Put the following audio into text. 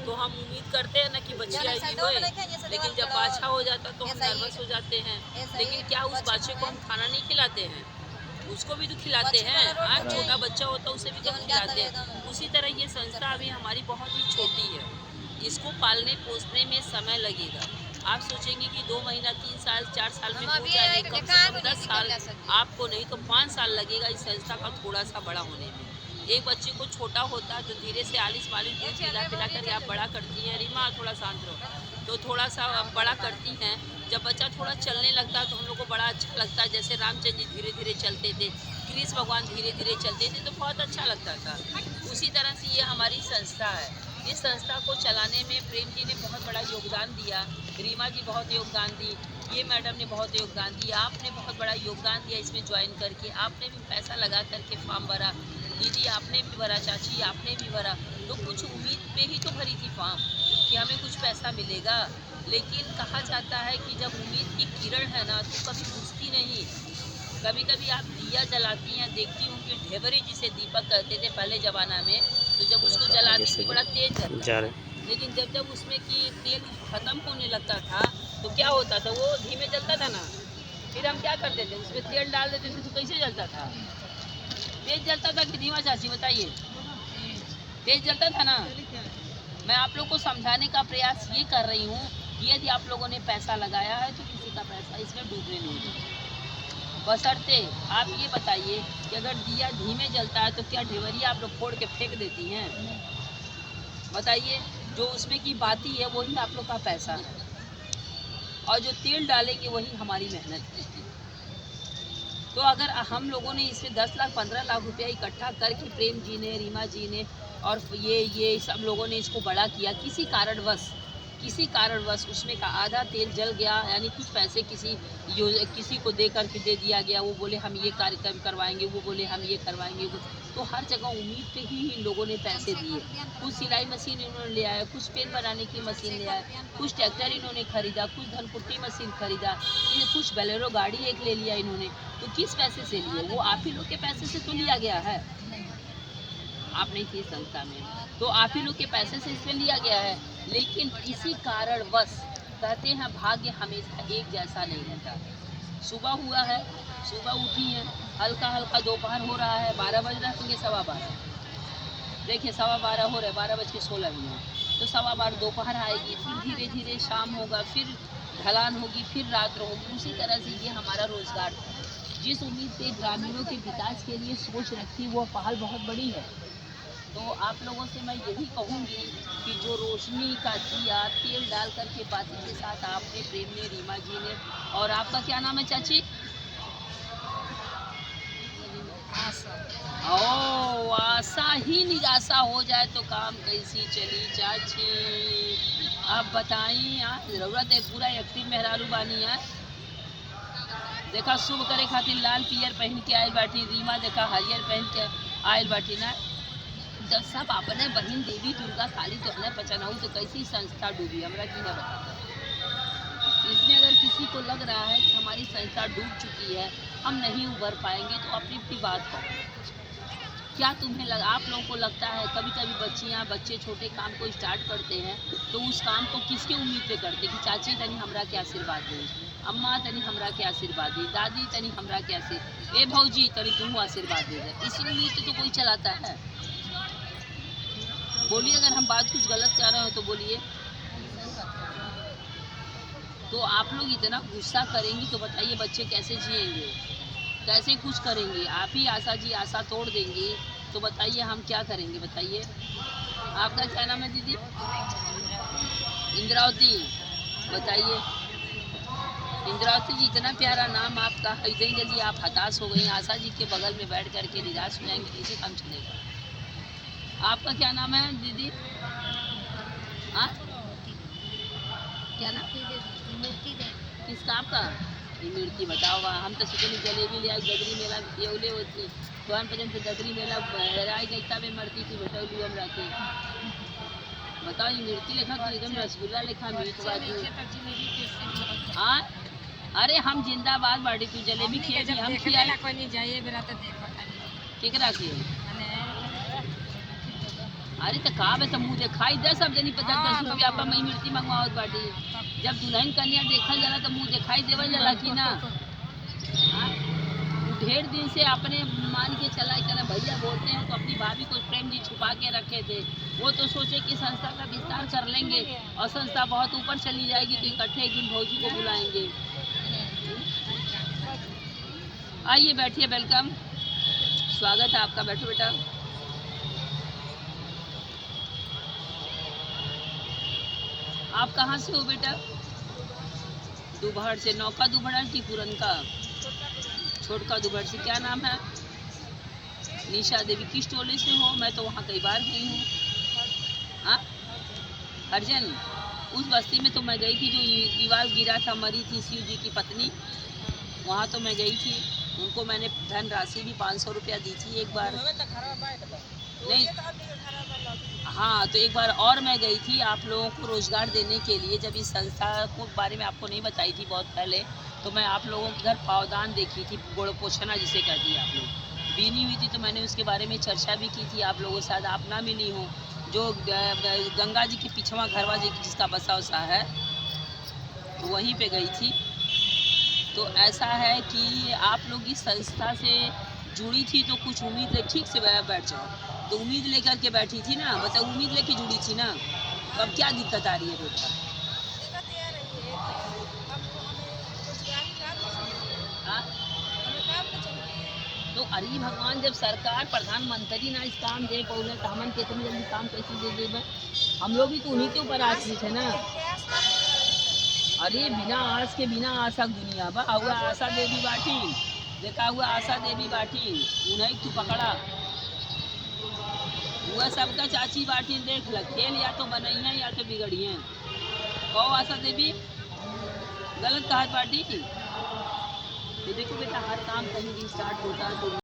तो हम उम्मीद करते हैं ना कि बच्चियाँ ही होए, लेकिन जब बाछा हो जाता तो हम नर्वस हो जाते हैं। लेकिन क्या उस बाछे को हम खाना नहीं खिलाते हैं? उसको भी तो खिलाते हैं। आज छोटा बच्चा होता है उसे भी तो हम खिलाते हैं। उसी तरह ये संस्था अभी हमारी बहुत ही छोटी है, इसको पालने पोसने में समय लगेगा। आप सोचेंगे कि 2 महीना 3 साल 4 साल में हो जाए, कम से कम 10 साल आपको नहीं तो 5 साल लगेगा इस संस्था का थोड़ा सा बड़ा होने में। एक बच्चे को छोटा होता है तो धीरे से आलिस-पालिस दूध पिला-पिला कर आप बड़ा करती हैं। रीमा थोड़ा शांत रहो। तो थोड़ा सा बड़ा करती हैं। जब बच्चा थोड़ा चलने लगता है तो हम लोग को बड़ा अच्छा लगता है। जैसे रामचंद्र जी धीरे-धीरे चलते थे, कृष्ण भगवान धीरे-धीरे चलते थे तो बहुत अच्छा लगता था। उसी तरह से ये हमारी संस्था है। इस संस्था को चलाने में प्रेम जी ने बहुत बड़ा योगदान दिया, रीमा जी बहुत योगदान दी, ये मैडम ने बहुत योगदान दिया, आपने बहुत बड़ा योगदान दिया इसमें ज्वाइन करके। आपने भी पैसा लगा करके फॉर्म भरा, दीदी आपने भी भरा, चाची आपने भी भरा। तो कुछ उम्मीद पे ही तो भरी थी फॉर्म कि हमें कुछ पैसा मिलेगा। लेकिन कहा जाता है कि जब उम्मीद की किरण है ना तो कभी बुझती नहीं। कभी कभी आप दिया जलाती हैं, देखती हूँ कि ढेबरी जिसे दीपक कहते थे पहले ज़माना में, तो जब उसको जलाती थी बड़ा तेज जलता था। लेकिन जब जब उसमें कि तेल ख़त्म होने लगता था तो क्या होता था, वो धीमे जलता था ना। फिर हम क्या करते थे, उसमें तेल डाल देते थे तो कैसे जलता था? तेज जलता था कि धीमा चाची बताइए? तेज जलता था ना। मैं आप लोग को समझाने का प्रयास ये कर रही हूँ कि यदि आप लोगों ने पैसा लगाया है तो किसी का पैसा इसमें डूबने नहीं देना। बशर्ते आप ये बताइए कि अगर दिया धीमे जलता है तो क्या ढेवरिया आप लोग फोड़ के फेंक देती हैं? बताइए। जो उसमें की बाती है वही आप लोग का पैसा है और जो तेल डालेंगे वही हमारी मेहनत है। तो अगर हम लोगों ने इसमें 10 लाख 15 लाख रुपया इकट्ठा करके प्रेम जी ने, रीमा जी ने और ये सब लोगों ने इसको बड़ा किया, किसी कारणवश उसमें का आधा तेल जल गया, यानी कुछ पैसे किसी को दे करके दे दिया गया, वो बोले हम ये कार्यक्रम करवाएंगे, वो बोले हम ये करवाएंगे, तो हर जगह उम्मीद पे ही इन लोगों ने पैसे दिए। कुछ सिलाई मशीन इन्होंने ले आया, कुछ पेन बनाने की मशीन ले आया, कुछ ट्रैक्टर इन्होंने खरीदा, कुछ धनकुट्टी मशीन खरीदा, कुछ बोलेरो गाड़ी एक ले लिया इन्होंने। तो किस पैसे से लिए? वो आप ही लोग के पैसे से तो लिया गया है। आप नहीं थी संस्था में तो आप ही लोग के पैसे से इसमें लिया गया है। लेकिन किसी कारणवश कहते हैं भाग्य हमेशा एक जैसा नहीं रहता। सुबह हुआ है, सुबह उठी है, हल्का हल्का दोपहर हो रहा है, 12 बज रहे होंगे, 12:15 देखिए 12:15 हो रहे, 12:16 मिनट। तो 12:15 दोपहर आएगी, फिर धीरे धीरे शाम होगा, फिर ढलान होगी, फिर रात होगी। उसी तरह से ये हमारा रोजगार था। जिस उम्मीद से ग्रामीणों के विकास के लिए सोच रखी वो पहल बहुत बड़ी है। तो आप लोगों से मैं यही कहूँगी कि जो रोशनी का दिया तेल डाल करके बाती के साथ आपने, प्रेम ने, रीमा जी ने, और आपका क्या नाम है चाची? ओ आशा ही निराशा हो जाए तो काम कैसी चली चाची? आप बताई। आज जरूरत है पूरा एक्टिव मेहरारू बानी है। देखा शुभ करे खातिर लाल पियर पहन के आयल बाटी, रीमा देखा हरियर पहन के आयल बाटी ना। जब सब अपने बहन देवी दुर्गा काली तो हमें पहचाना तो कैसी संस्था डूबी, हमरा की ना बताता। इसमें अगर किसी को लग रहा है कि हमारी संस्था डूब चुकी है, हम नहीं उबर पाएंगे, तो अपनी अपनी बात करो। क्या तुम्हें आप लोगों को लगता है कभी कभी बच्चे छोटे काम को स्टार्ट करते हैं तो उस काम को किसके उम्मीद पे करते कि चाची तनी हमरा के आशीर्वाद दे, अम्मा तनी हमरा के आशीर्वाद दे, दादी तनी हमरा के आशीर्वाद, ए भौजी तनी तुम आशीर्वाद दे दे, इसी उम्मीद तो कोई चलाता है। बोलिए, अगर हम बात कुछ गलत कर रहे हो तो बोलिए। तो आप लोग इतना गुस्सा करेंगी तो बताइए बच्चे कैसे जिएंगे, कैसे कुछ करेंगे? आप ही आशा जी आशा तोड़ देंगी तो बताइए हम क्या करेंगे? बताइए। आपका क्या नाम है दीदी? इंद्रावती। बताइए इंद्रावती जी, इतना प्यारा नाम आपका, इतनी जल्दी आप हताश हो गई, आशा जी के बगल में बैठ करके निराश हो जाएंगे, कैसे काम चलेगा? आपका क्या नाम है दीदी? हाँ, क्या नाम? किसका? आपका इमरती। बताओ, हम तो सोचे जलेबी ले आई, गगरी मेला येवले होती तो हम पहले तो गगरी मेला राय गईता में मरती थी, बैठौली हम रखे। बताओ इमरती लेखा तो एकदम रसगुल्ला लेखा मीठ बाजू। हाँ, अरे हम जिंदाबाद बाड़ी, तू जलेबी खिया हम खिया केकरा खिए अरे तो का में तो मुँह दिखाई दे सब जनी 50-10 रुपया पर मई मिर्ची मंगवावत बाटी। जब दुल्हन कन्या देखल जाला तो मुँह दिखाई देवल जाला कि ना। हाँ? ढेर दिन से अपने मान के चला कर भैया बोलते हैं तो अपनी भाभी को प्रेम जी छुपा के रखे थे। वो तो सोचे कि संस्था का विस्तार कर लेंगे और संस्था बहुत ऊपर चली जाएगी तो इकट्ठे एक दिन भौजी को बुलाएंगे। आइए बैठिए, वेलकम, स्वागत है आपका, बैठो बेटा। आप कहाँ से हो बेटा? दुभड़ से। नौका दुभड़ की पुरनका? छोटका दुभड़ से। क्या नाम है? निशा देवी। किस टोले से हो? मैं तो वहाँ कई बार गई हूँ। हाँ, हरजन। उस बस्ती में तो मैं गई थी जो दीवार गिरा था, मरी थी शिव जी की पत्नी, वहाँ तो मैं गई थी। उनको मैंने धन राशि भी 500 रुपया दी थी एक बार। नहीं, हाँ, तो एक बार और मैं गई थी आप लोगों को रोज़गार देने के लिए। जब इस संस्था को बारे में आपको नहीं बताई थी बहुत पहले, तो मैं आप लोगों के घर पावदान देखी थी, गोड़ पोछना जिसे कहती है आप लोग, बीनी हुई थी, तो मैंने उसके बारे में चर्चा भी की थी आप लोगों से। शायद आप ना मिली हो। जो गंगा जी के पिछवा घरवा जी जिसका बसा उसा है, तो वहीं पे गई थी। तो ऐसा है कि आप लोग इस संस्था से जुड़ी थी तो कुछ उम्मीद ले, ठीक से बैठ जाओ। तो उम्मीद लेकर के बैठी थी ना, मतलब उम्मीद लेके जुड़ी थी ना। तो अब क्या दिक्कत आ रही है बेटा? हाँ? तो अरे भगवान, जब सरकार प्रधानमंत्री ना इस काम दे पौले तो हमन के इतनी जल्दी काम कैसे दे देबे? हम लोग भी तो उन्हीं के ऊपर आश्रित है ना। अरे बिना आस के बिना आशा दुनिया बा। हुआ आशा देवी बाटी, देखा हुआ आशा देवी बाटी, उन्हें तू पकड़ा हुआ सबका चाची बाटी। देख ल, खेल या तो बनइया या तो बिगड़िए। कहो आशा देवी गलत कहा बाटी। ये देखो बेटा, हर काम कहीं भी स्टार्ट होता है तो